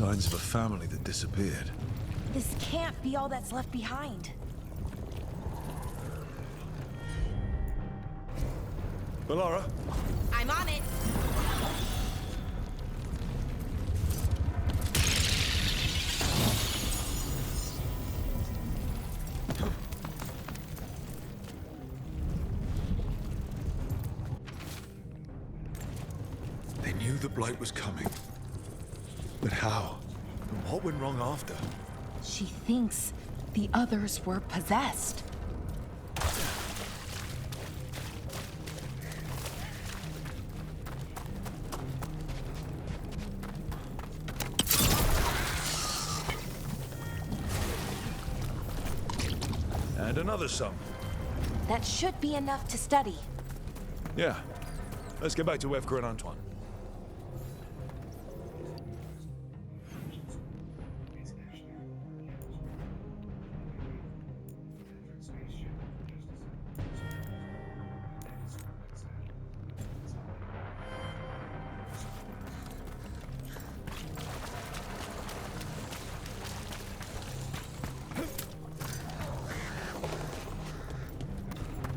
Signs of a family that disappeared. This can't be all that's left behind. Bellara? I'm on it. They knew the Blight was coming. But how? And what went wrong after? She thinks the others were possessed. And another sum. That should be enough to study. Yeah. Let's get back to Veilguard and Antoine.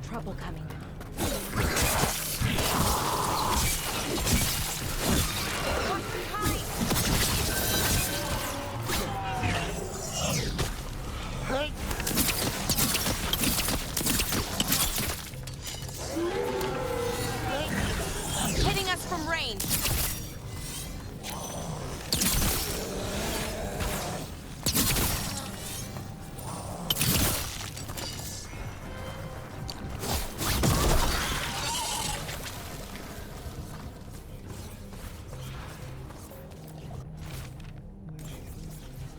Trouble coming. Hitting us from range.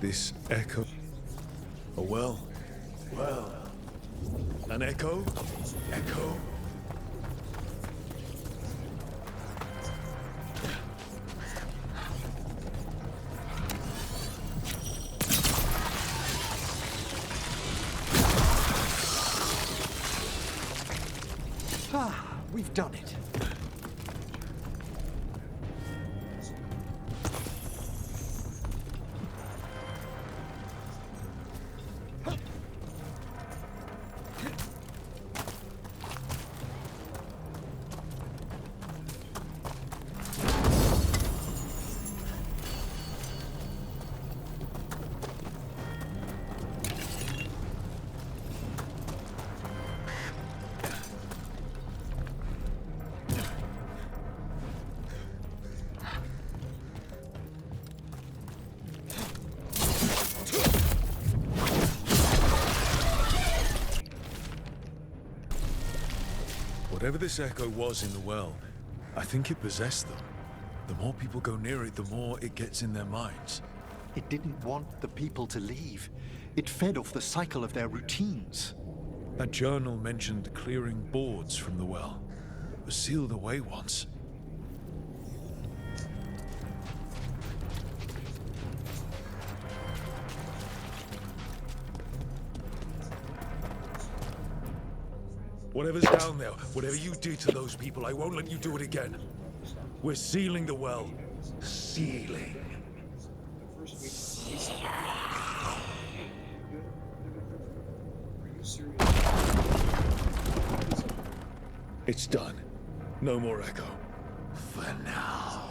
This echo. A well. Well. An echo. Echo. Ah, we've done it. Whatever this echo was in the well, I think it possessed them. The more people go near it, the more it gets in their minds. It didn't want the people to leave. It fed off the cycle of their routines. That journal mentioned clearing boards from the well. It was sealed away once. Whatever's down there, whatever you did to those people, I won't let you do it again. We're sealing the well. Sealing. It's done. No more echo. For now.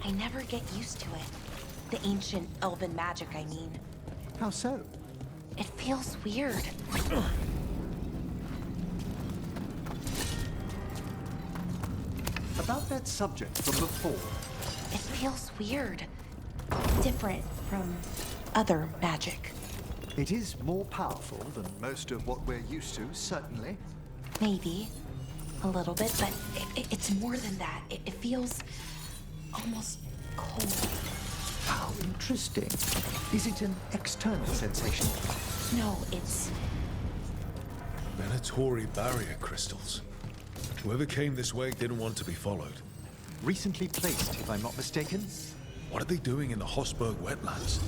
I never get used to it. The ancient elven magic, I mean. How so? It feels weird. About that subject from before. It feels weird. Different from other magic. It is more powerful than most of what we're used to, certainly. Maybe. A little bit, but it's more than that. It feels almost cold. How interesting. Is it an external sensation? No, it's... Venatori barrier crystals. Whoever came this way didn't want to be followed. Recently placed, if I'm not mistaken. What are they doing in the Hossberg wetlands?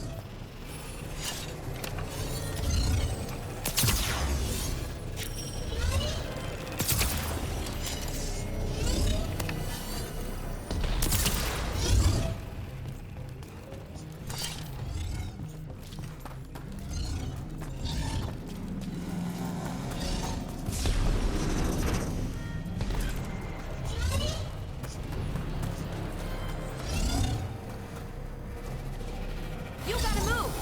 You gotta move!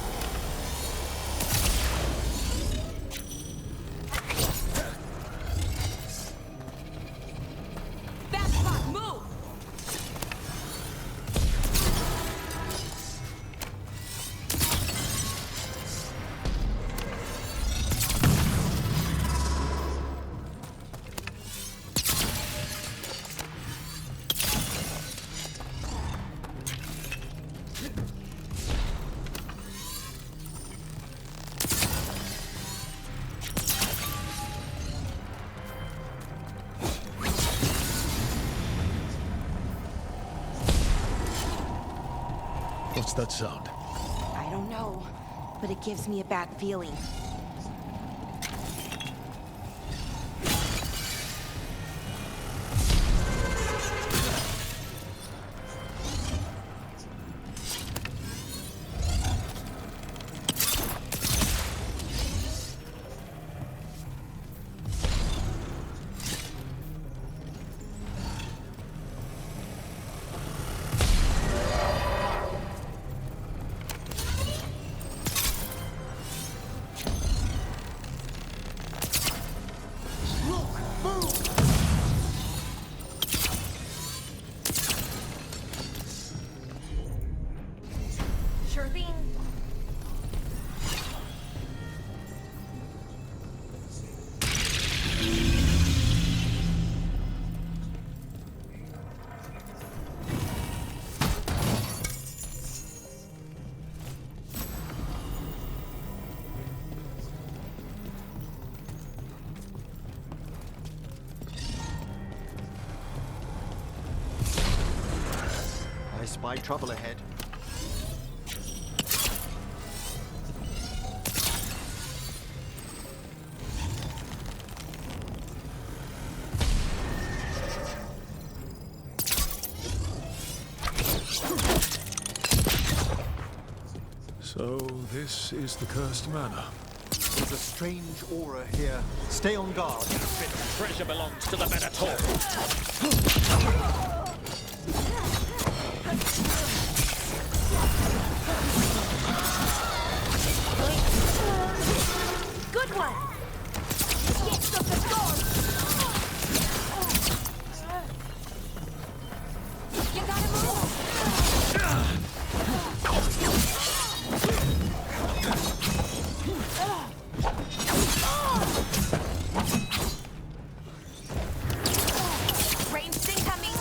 That spot, move! What's that sound? I don't know, but it gives me a bad feeling. Sure thing. I spy trouble ahead. So, this is the cursed manor. There's a strange aura here. Stay on guard. Treasure belongs to the Venator. Good one! Yes, of the sword! You gotta move! Ranged incoming!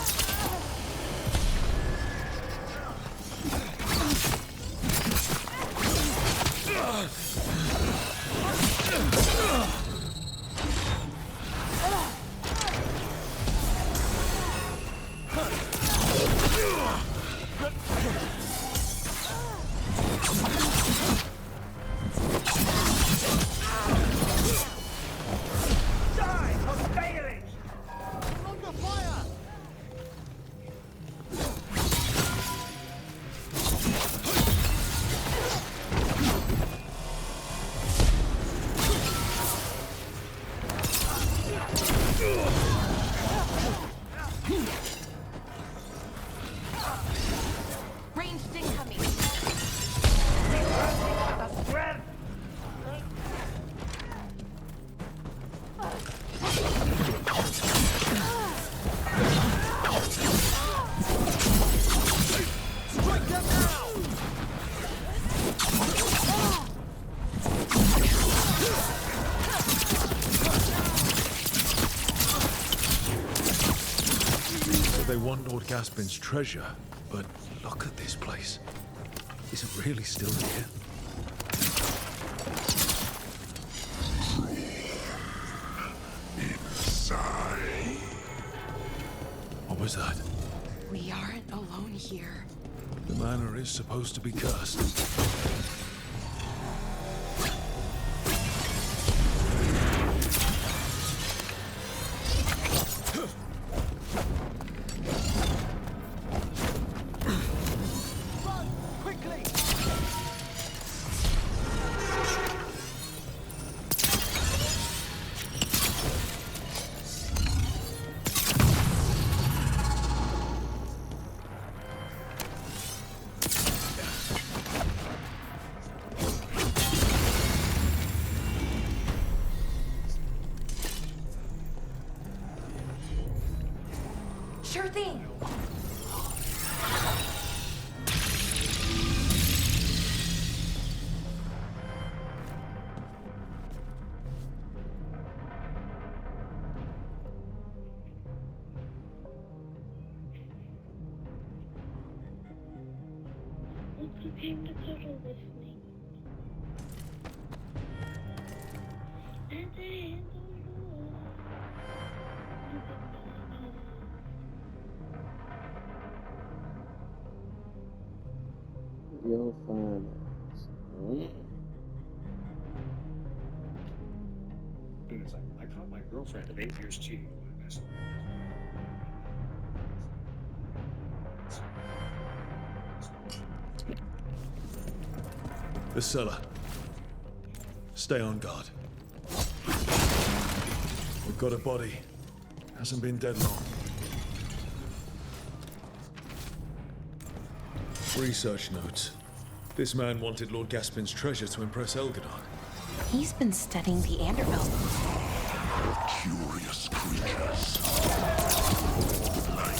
Gaspin's treasure, but look at this place. Is it really still here? Inside. What was that? We aren't alone here. The manor is supposed to be cursed. Sure thing. Look came the turtle with me. And then You'll find it. It's like, I caught my girlfriend of 8 years cheating. The cellar. Stay on guard. We've got a body. Hasn't been dead long. Research notes. This man wanted Lord Gaspin's treasure to impress Veilguard. He's been studying the Anderville. Curious creatures. Like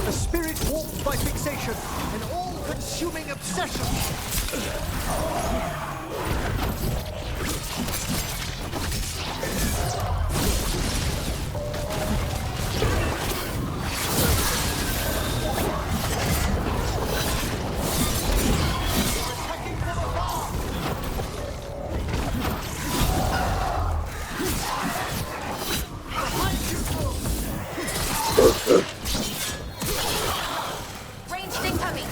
A spirit warped by fixation, an all-consuming obsession. Ranged incoming.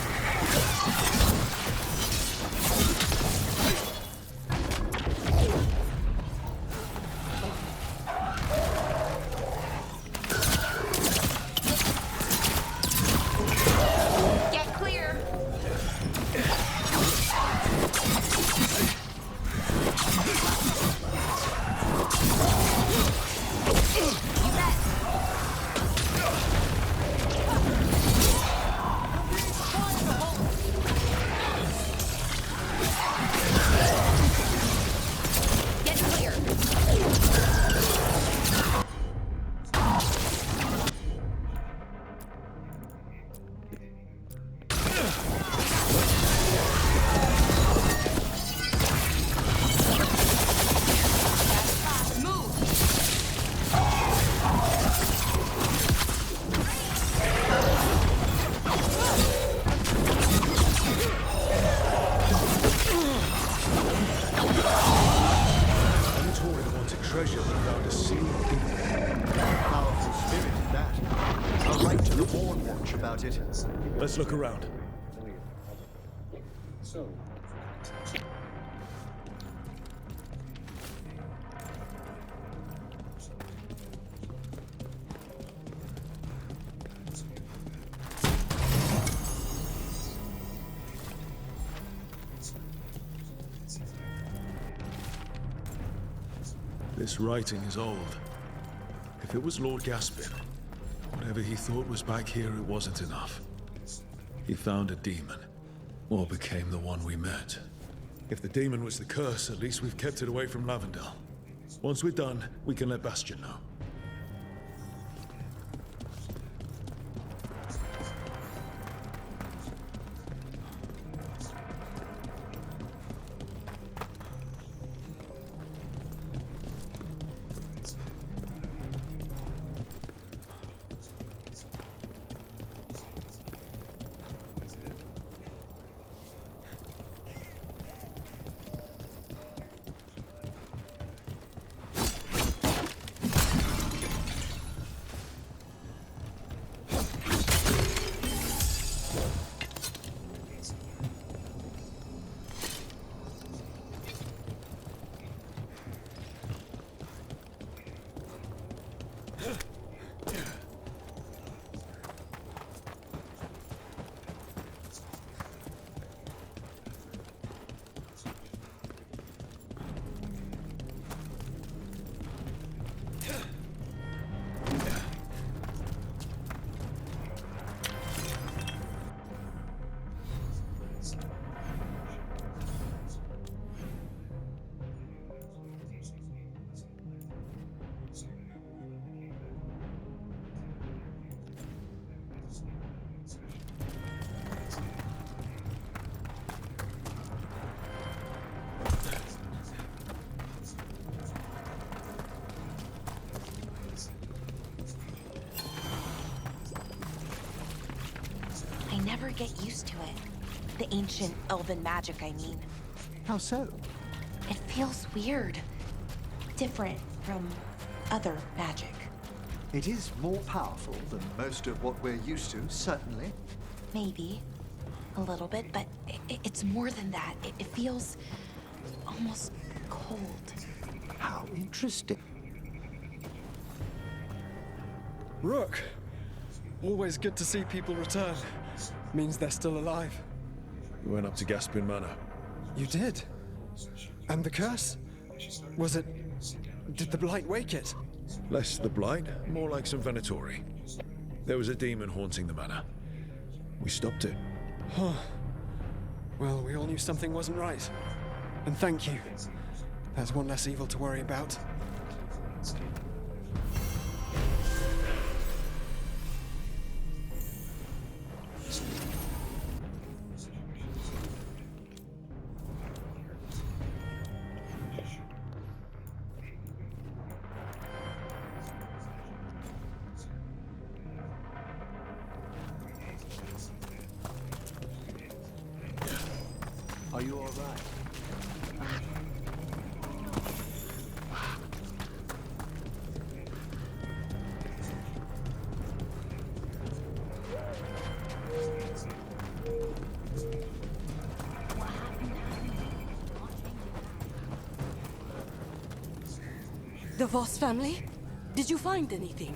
Get clear. You bet. Get clear. Move. Untold wanted treasure but found a sealed demon. Powerful spirit at that. I'll write to the Horn Watch about it. Let's look around. So, This writing is old. If it was Lord Gaspin, whatever he thought was back here, it wasn't enough. He found a demon, or became the one we met. If the demon was the curse, at least we've kept it away from Lavendel. Once we're done, we can let Bastion know. get used to it. The ancient elven magic, I mean. How so? It feels weird. Different from other magic. It is more powerful than most of what we're used to, certainly. Maybe. A little bit, but it's more than that. It feels almost cold. How interesting. Rook! Always good to see people return. Means they're still alive. We went up to Gaspin Manor. You did? And the curse? Was it... Did the blight wake it? Less the blight, more like some Venatori. There was a demon haunting the manor. We stopped it. Huh. Well, we all knew something wasn't right. And thank you. There's one less evil to worry about. Are you all right? The Voss family? Did you find anything?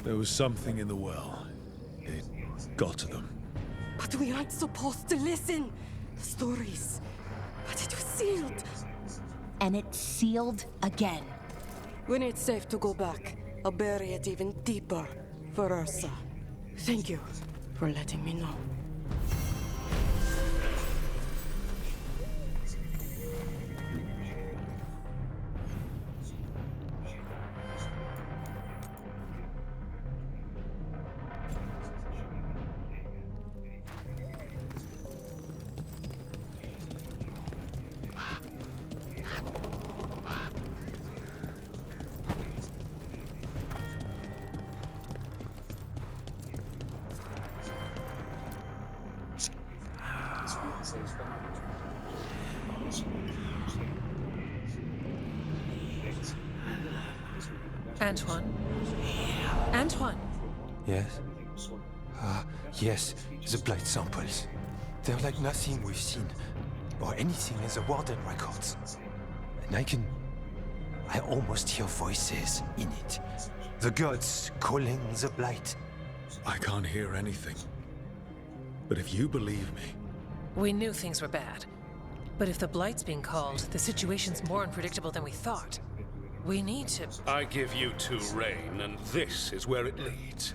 There was something in the well. It got to them. But we aren't supposed to listen. Stories. But it was sealed. And it's sealed again. When it's safe to go back, I'll bury it even deeper for Ursa. Thank you for letting me know. Antoine? Antoine! Yes? Yes, the blight samples. They're like nothing we've seen, or anything in the Warden records. And I almost hear voices in it. The gods calling the blight. I can't hear anything. But if you believe me... We knew things were bad. But if the Blight's being called, the situation's more unpredictable than we thought. We need to... I give you two Rain, and this is where it leads.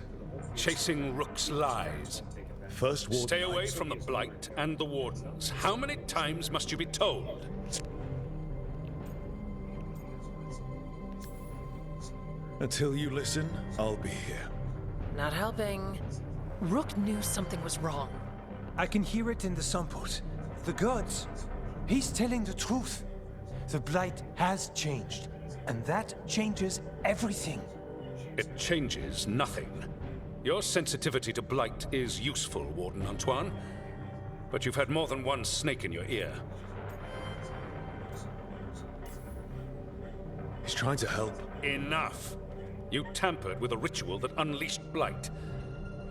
Chasing Rook's lies. First Warden... Stay away from the Blight and the Wardens. How many times must you be told? Until you listen, I'll be here. Not helping. Rook knew something was wrong. I can hear it in the samples. The gods. He's telling the truth. The blight has changed. And that changes everything. It changes nothing. Your sensitivity to blight is useful, Warden Antoine. But you've had more than one snake in your ear. He's trying to help. Enough! You tampered with a ritual that unleashed blight.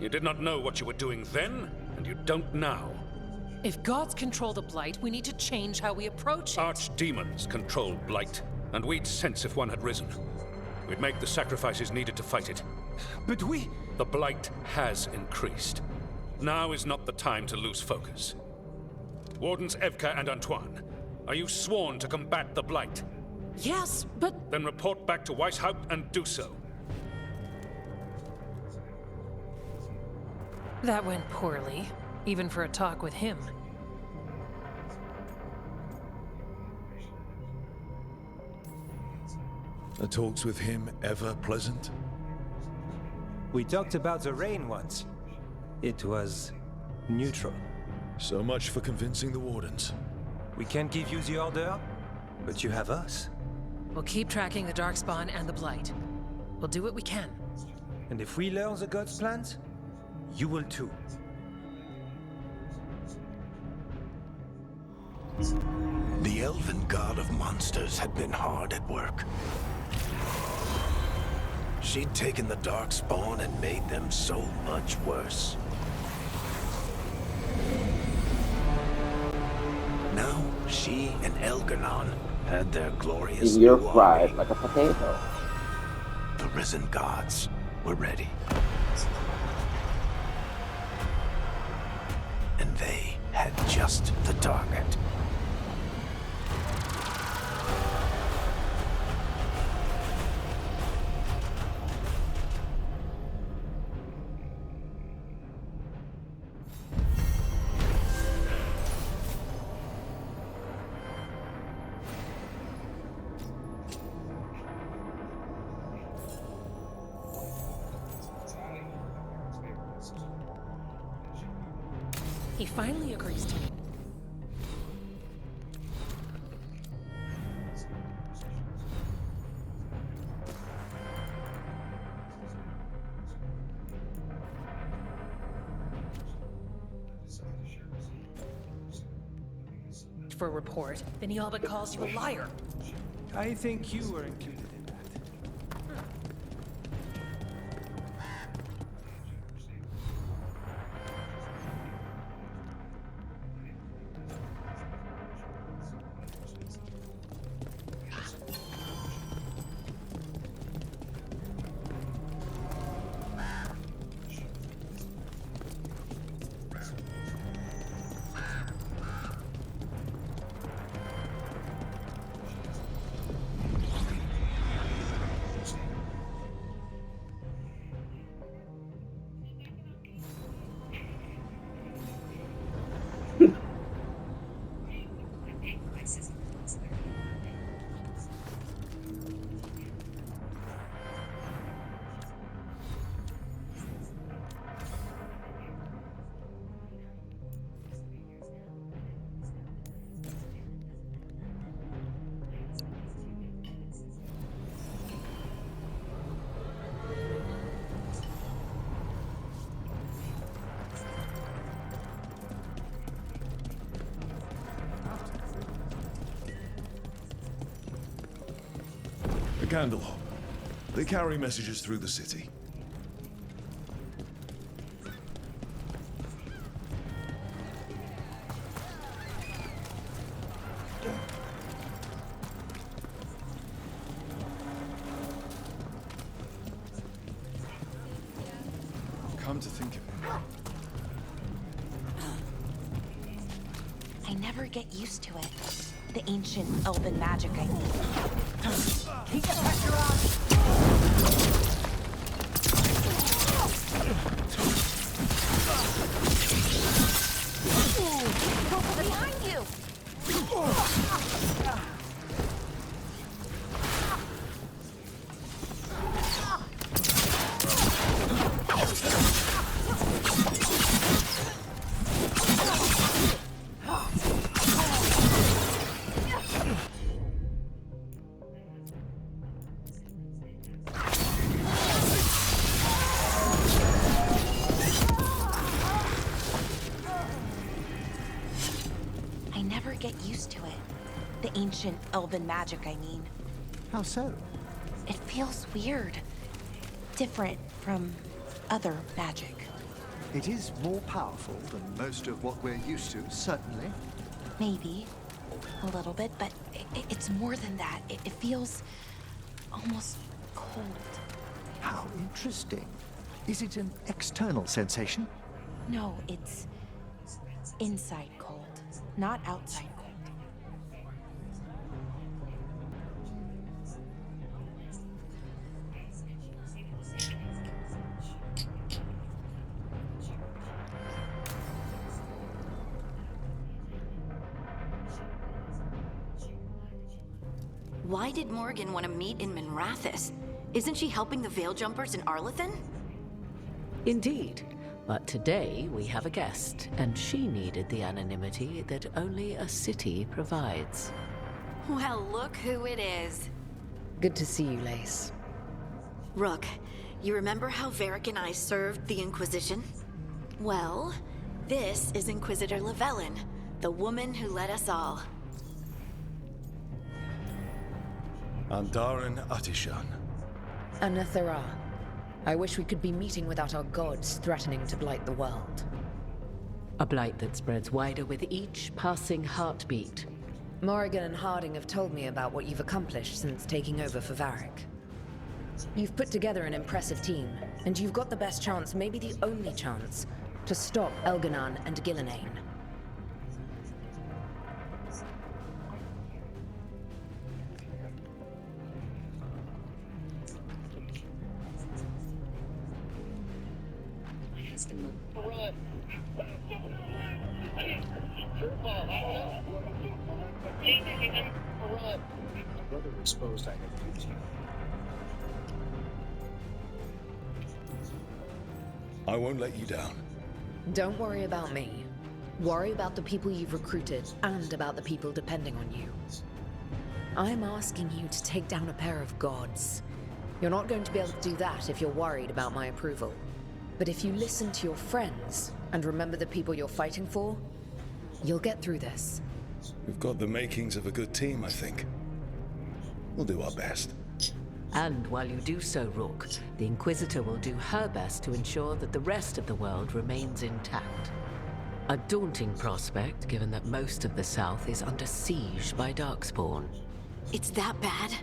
You did not know what you were doing then, and you don't now. If gods control the Blight, we need to change how we approach it. Archdemons control blight, and we'd sense if one had risen. We'd make the sacrifices needed to fight it. But we... The blight has increased. Now is not the time to lose focus. Wardens Evka and Antoine, are you sworn to combat the blight? Yes, but... Then report back to Weishaupt and do so. That went poorly, even for a talk with him. Are talks with him ever pleasant? We talked about the rain once. It was neutral. So much for convincing the Wardens. We can't give you the order, but you have us. We'll keep tracking the Darkspawn and the Blight. We'll do what we can. And if we learn the gods' plans, you will too. The elven god of monsters had been hard at work. She'd taken the Darkspawn and made them so much worse. Now, she and Elgarnon had their glorious You're new fried army. like a potato. The risen gods were ready. And they had just the target. He finally agrees to. For a report, then he all but calls you a liar. I think you were included in that. A candlehop. They carry messages through the city. Come to think of it. I never get used to it. The ancient elven magic, I mean. Keep the pressure on! Go for behind you! Get used to it. The ancient elven magic, I mean. How so? It feels weird. Different from other magic. It is more powerful than most of what we're used to, certainly. Maybe. A little bit, but it's more than that. It feels almost cold. How interesting. Is it an external sensation? No, it's inside cold, not outside cold. Why did Morgan want to meet in Minrathous? Isn't she helping the Veil Jumpers in Arlathan? Indeed. But today we have a guest, and she needed the anonymity that only a city provides. Well, look who it is. Good to see you, Lace. Rook, you remember how Varric and I served the Inquisition? Well, this is Inquisitor Llewellyn, the woman who led us all. Andaran Atishan. Anathara. I wish we could be meeting without our gods threatening to blight the world. A blight that spreads wider with each passing heartbeat. Morrigan and Harding have told me about what you've accomplished since taking over for Varric. You've put together an impressive team, and you've got the best chance, maybe the only chance, to stop Elganan and Gillenane. Exposed, I I won't let you down. Don't worry about me. Worry about the people you've recruited, and about the people depending on you. I'm asking you to take down a pair of gods. You're not going to be able to do that if you're worried about my approval. But if you listen to your friends, and remember the people you're fighting for, you'll get through this. We've got the makings of a good team, I think. We'll do our best. And while you do so, Rook, the Inquisitor will do her best to ensure that the rest of the world remains intact. A daunting prospect, given that most of the South is under siege by Darkspawn. It's that bad?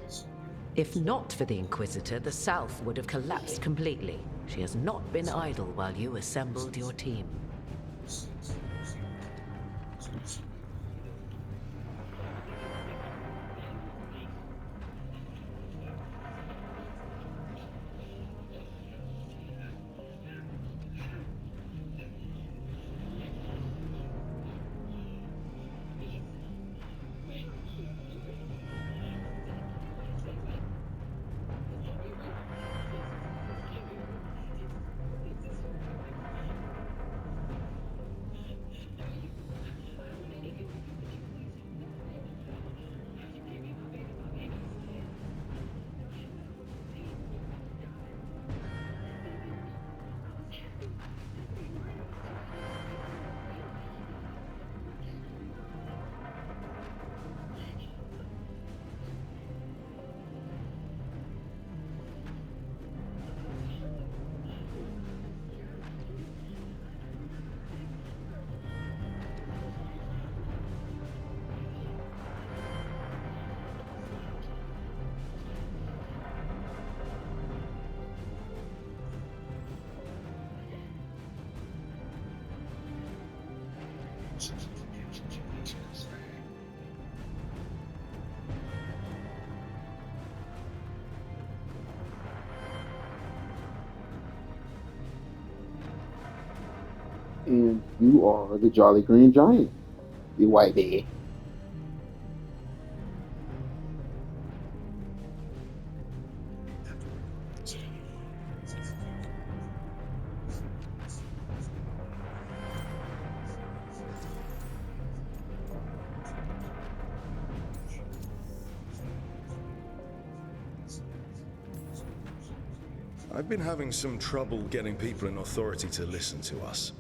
If not for the Inquisitor, the South would have collapsed completely. She has not been idle while you assembled your team. And you are the Jolly Green Giant, the white bear. I've been having some trouble getting people in authority to listen to us.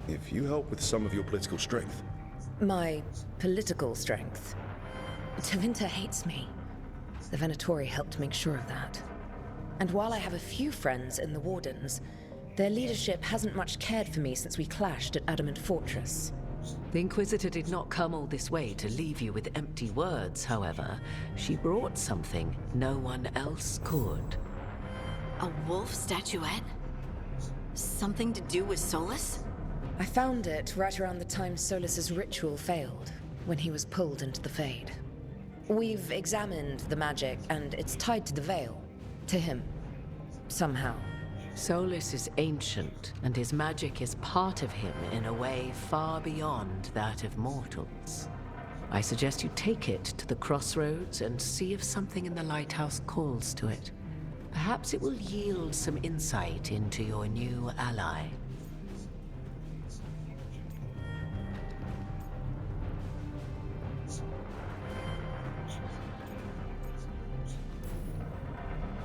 If you help with some of your political strength. My political strength. Tevinter hates me. The Venatori helped make sure of that. And while I have a few friends in the Wardens, their leadership hasn't much cared for me since we clashed at Adamant Fortress. The Inquisitor did not come all this way to leave you with empty words, however. She brought something no one else could. A wolf statuette? Something to do with Solus? I found it right around the time Solus's ritual failed, when he was pulled into the Fade. We've examined the magic, and it's tied to the Veil. To him. Somehow. Solus is ancient, and his magic is part of him in a way far beyond that of mortals. I suggest you take it to the crossroads and see if something in the lighthouse calls to it. Perhaps it will yield some insight into your new ally.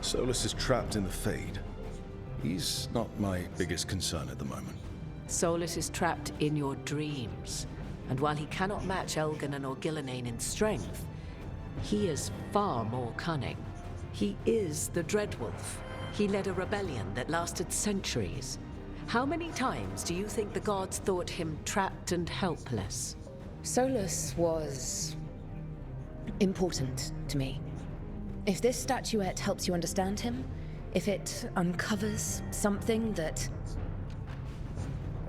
Solus is trapped in the Fade. He's not my biggest concern at the moment. Solus is trapped in your dreams, and while he cannot match Elganan or Gillenane in strength, He is far more cunning. He is the Dreadwolf. He led a rebellion that lasted centuries. How many times do you think the gods thought him trapped and helpless? Solus was important to me. If this statuette helps you understand him, if it uncovers something that...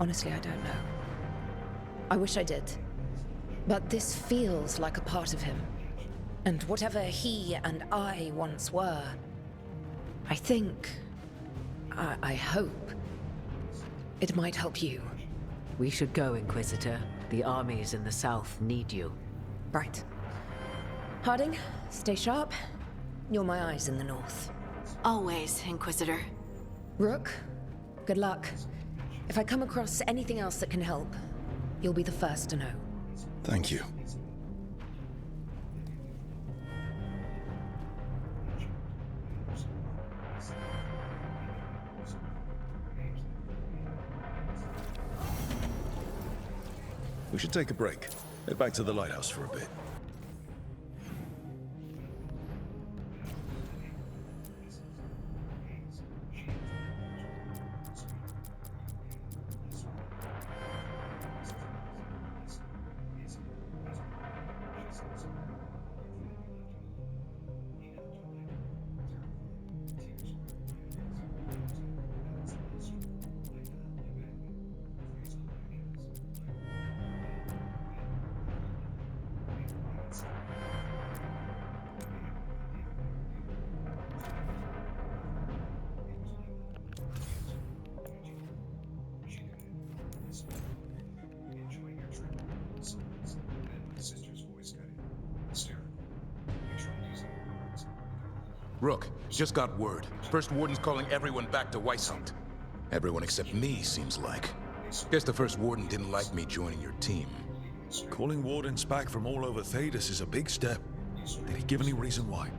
Honestly, I don't know. I wish I did. But this feels like a part of him. And whatever he and I once were, I think, I hope, it might help you. We should go, Inquisitor. The armies in the south need you. Right. Harding, stay sharp. You're my eyes in the north. Always, Inquisitor. Rook, good luck. If I come across anything else that can help, you'll be the first to know. Thank you. We should take a break. Head back to the lighthouse for a bit. Rook, just got word. First Warden's calling everyone back to Weishaupt. Everyone except me, seems like. Guess the First Warden didn't like me joining your team. Calling Wardens back from all over Thedas is a big step. Did he give any reason why?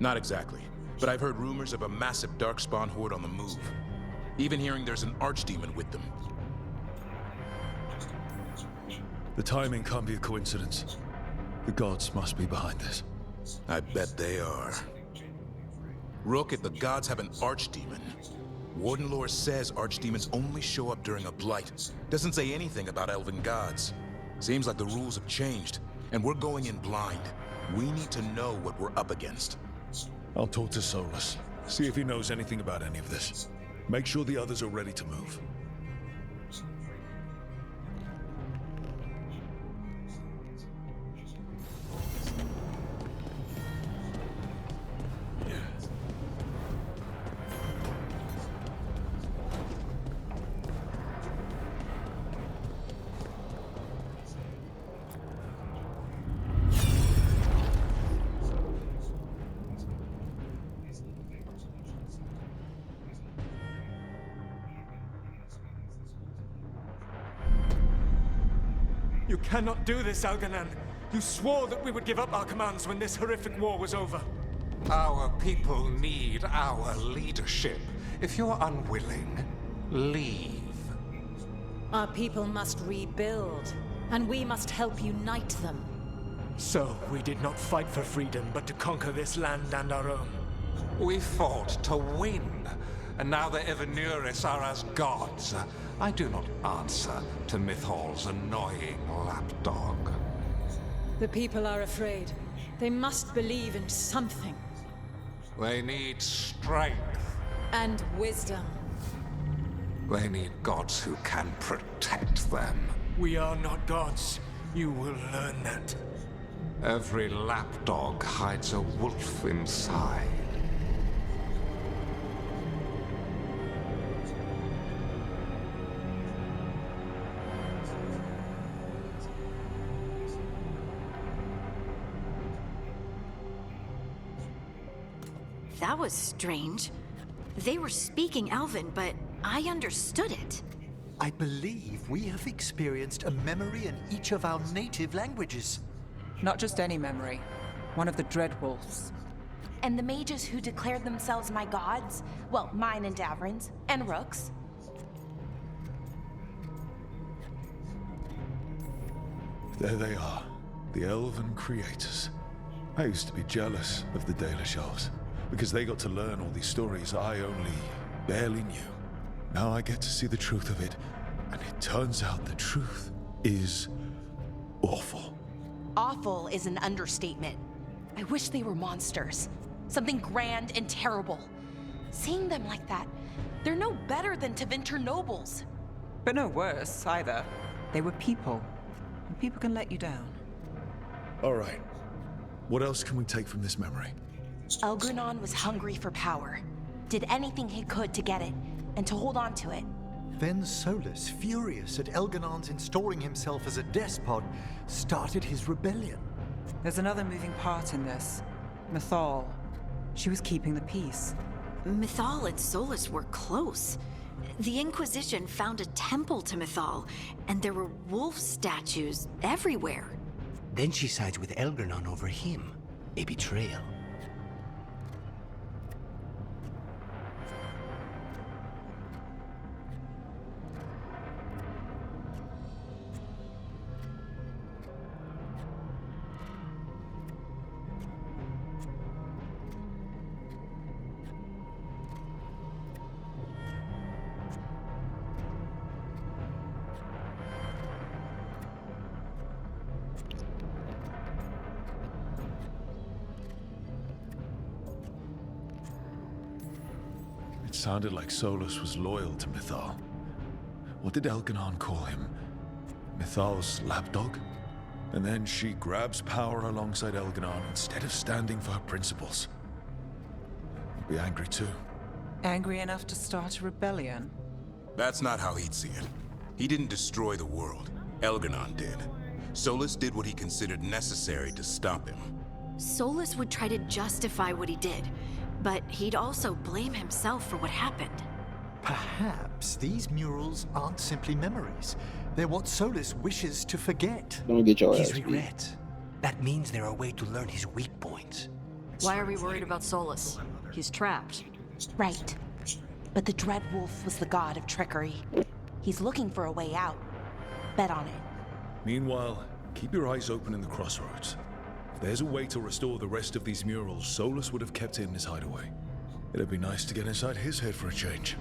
Not exactly, but I've heard rumors of a massive Darkspawn horde on the move. Even hearing there's an Archdemon with them. The timing can't be a coincidence. The gods must be behind this. I bet they are. Rook, if the gods have an Archdemon, Warden lore says Archdemons only show up during a blight. Doesn't say anything about elven gods. Seems like the rules have changed, and we're going in blind. We need to know what we're up against. I'll talk to Solus, see if he knows anything about any of this. Make sure the others are ready to move. You cannot do this, Algernon. You swore that we would give up our commands when this horrific war was over. Our people need our leadership. If you're unwilling, leave. Our people must rebuild, and we must help unite them. So, we did not fight for freedom, but to conquer this land and our own. We fought to win, and now the Evanuris are as gods. I do not answer to Mythal's annoying lapdog. The people are afraid. They must believe in something. They need strength. And wisdom. They need gods who can protect them. We are not gods. You will learn that. Every lapdog hides a wolf inside. That was strange. They were speaking Elven, but I understood it. I believe we have experienced a memory in each of our native languages. Not just any memory. One of the Dreadwolves. And the mages who declared themselves my gods? Well, mine and Davrin's, and Rook's. There they are, the elven creators. I used to be jealous of the Dalish elves, because they got to learn all these stories I only barely knew. Now I get to see the truth of it, and it turns out the truth is awful. Awful is an understatement. I wish they were monsters. Something grand and terrible. Seeing them like that, they're no better than Tevinter nobles. But no worse, either. They were people. And people can let you down. All right. What else can we take from this memory? Elgranon was hungry for power. Did anything he could to get it, and to hold on to it. Then Solus, furious at Elganon's installing himself as a despot, started his rebellion. There's another moving part in this. Mythal. She was keeping the peace. Mythal and Solus were close. The Inquisition found a temple to Mythal, and there were wolf statues everywhere. Then she sides with Elgranon over him. A betrayal. It sounded like Solus was loyal to Mythal. What did Elganon call him? Mythal's lapdog? And then she grabs power alongside Elganon instead of standing for her principles. I'd be angry too. Angry enough to start a rebellion? That's not how he'd see it. He didn't destroy the world. Elganon did. Solus did what he considered necessary to stop him. Solus would try to justify what he did, but he'd also blame himself for what happened. Perhaps these murals aren't simply memories. They're what Solus wishes to forget. Don't get your His ass beat. regrets. That means they're a way to learn his weak points. Why are we worried about Solus? He's trapped. Right. But the Dread Wolf was the god of trickery. He's looking for a way out. Bet on it. Meanwhile, keep your eyes open in the crossroads. If there's a way to restore the rest of these murals Solus would have kept in his hideaway, it'd be nice to get inside his head for a change.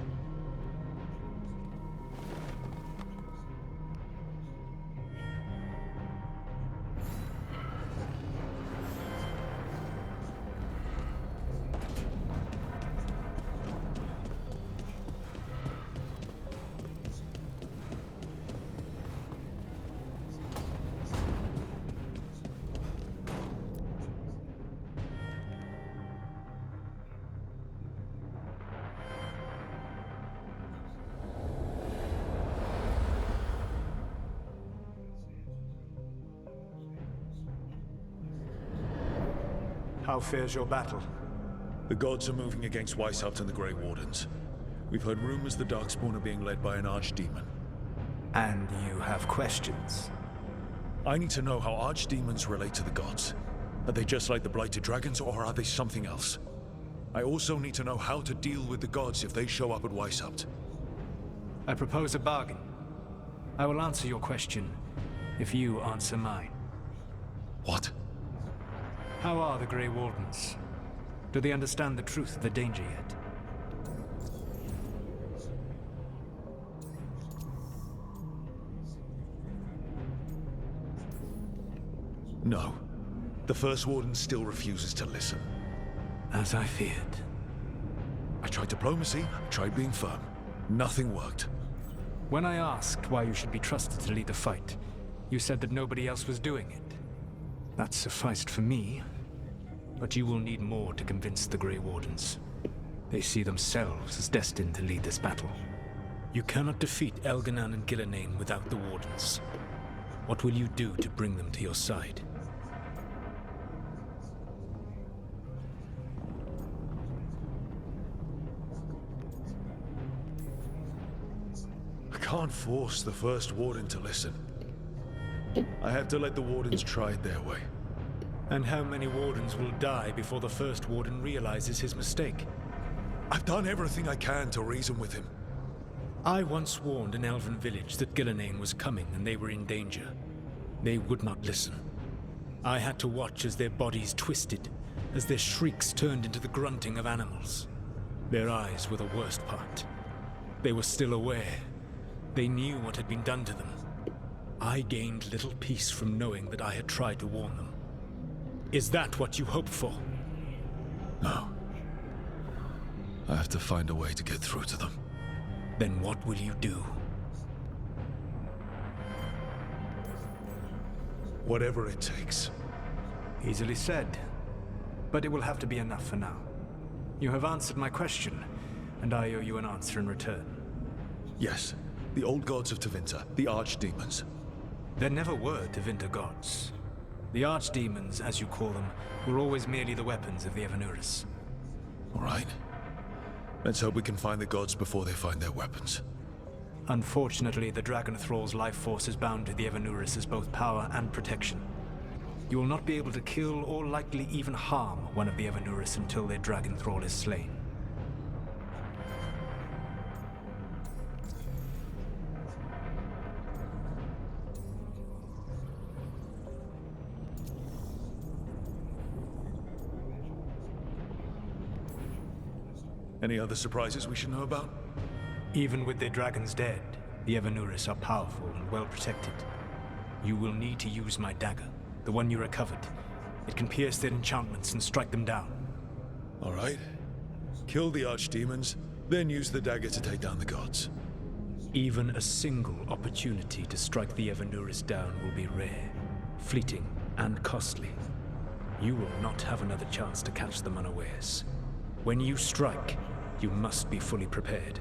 How fares your battle? The gods are moving against Weishaupt and the Grey Wardens. We've heard rumors the Darkspawn are being led by an archdemon. And you have questions? I need to know how archdemons relate to the gods. Are they just like the Blighted Dragons, or are they something else? I also need to know how to deal with the gods if they show up at Weishaupt. I propose a bargain. I will answer your question if you answer mine. What? How are the Grey Wardens? Do they understand the truth of the danger yet? No. The First Warden still refuses to listen. As I feared. I tried diplomacy, I tried being firm. Nothing worked. When I asked why you should be trusted to lead the fight, you said that nobody else was doing it. That sufficed for me, but you will need more to convince the Grey Wardens. They see themselves as destined to lead this battle. You cannot defeat Elganon and Gillenane without the Wardens. What will you do to bring them to your side? I can't force the First Warden to listen. I have to let the Wardens try it their way. And how many Wardens will die before the First Warden realizes his mistake? I've done everything I can to reason with him. I once warned an elven village that Gillenane was coming and they were in danger. They would not listen. I had to watch as their bodies twisted, as their shrieks turned into the grunting of animals. Their eyes were the worst part. They were still aware. They knew what had been done to them. I gained little peace from knowing that I had tried to warn them. Is that what you hoped for? No. I have to find a way to get through to them. Then what will you do? Whatever it takes. Easily said. But it will have to be enough for now. You have answered my question, and I owe you an answer in return. Yes. The old gods of Tevinter, the archdemons. There never were Tevinter gods. The archdemons, as you call them, were always merely the weapons of the Evanuris. All right. Let's hope we can find the gods before they find their weapons. Unfortunately, the Dragon Thrall's life force is bound to the Evanuris as both power and protection. You will not be able to kill or likely even harm one of the Evanuris until their Dragon Thrall is slain. Any other surprises we should know about? Even with their dragons dead, the Evanuris are powerful and well protected. You will need to use my dagger, the one you recovered. It can pierce their enchantments and strike them down. All right. Kill the archdemons, then use the dagger to take down the gods. Even a single opportunity to strike the Evanuris down will be rare, fleeting, and costly. You will not have another chance to catch them unawares. When you strike, you must be fully prepared.